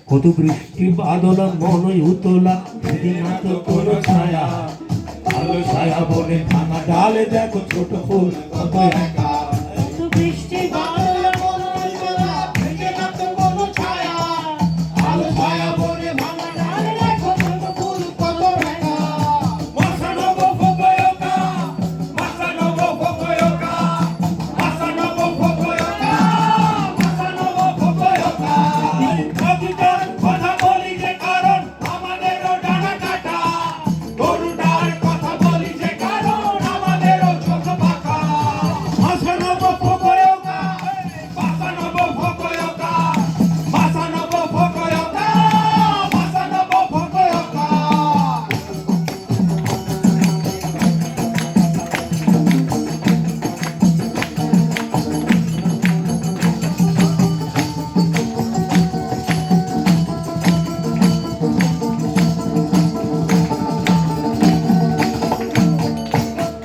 কত বৃষ্টি বাদল মনই উতলা, সেদিন না তো কোনো ছায়া, আলো ছায়া বনে ভাঙা ডালে দেখো ছোট ফুল কত একা। কত বৃষ্টি বাদল মনই উতলা, সেদিন না তো কোনো ছায়া, আলো ছায়া বনে ভাঙা ডালে দেখো ছোট ফুল কত একা। Masanobo Fukuoka, Masanobo Fukuoka, Masanobo Fukuoka, Masanobo Fukuoka। কবিতার কথা বলি যে কারণ আমাদেরও ডানা কাটা, গরুটার কথা বলি যে কারণ আমাদেরও চোখ পাকা। Masanobo Fukuoka, Masanobo Fukuoka, Masanobo Fukuoka, Masanobo Fukuoka।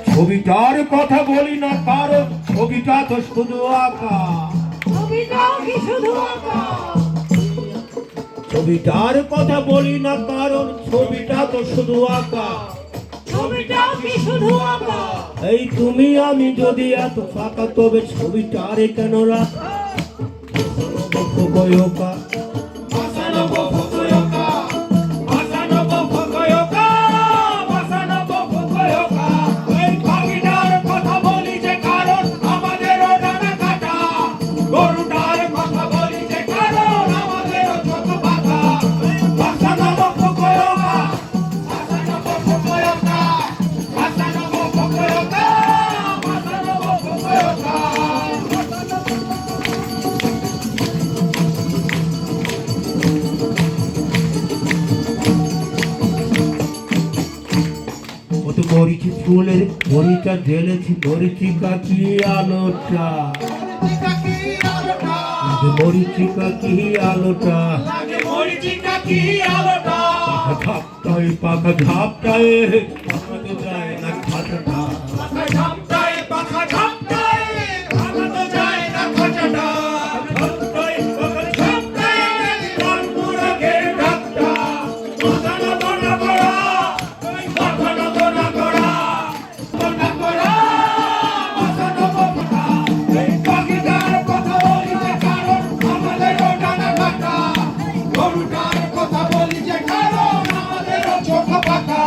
ছবিটার কথা বলি না কারণ ছবিটা তো শুধু আঁকা। ছবিটাও কি শুধু আঁকা? ছবিটার কথা বলি না কারণ ছবিটা তো শুধু আঁকা। ছবিটাও কি শুধু আঁকা? এই তুমি আমি যদি এত ফাঁকা তবে ছবিটারে কেন রাখা? Fukuoka, Masanobu Fukuoka, Masanobu Fukuoka, Masanobu Fukuoka. এই পাখিটার কথা বলি যে কারণ আমাদেরও ডানা কাটা, গরুটার কথা বলি যে কারণ আমাদেরও চোখ পাকা। মাসানোবু Fukuoka, Masanobu Fukuoka, Masanobu Fukuoka, Masanobu Fukuoka. কত মরিচি ফুলের মরিচা ঢেলেছি মরিচিকা কি আলোটা, লাগে মরিচিকা কি আলোটা, পাখা ঝাপটায় পাখা ঝাপটায় পাখাতে যায় না খাটাটা, পাখা ঝাপটায় পাখা ঝাপটায় পাখাতে যায় না খাটাটা, ঝাপটায় পাখা ঝাপটায় কানপুরা ঘের ঢাকটা, মাথানা বনা করা মাথানা বনা করা বনা করা মাথানা বনা। এই পাখিটার কথা বলি যে কারণ আমাদেরও ডানা কাটা, গরুটার কথা বলি যে কারণ আমাদেরও চোখ পাকা।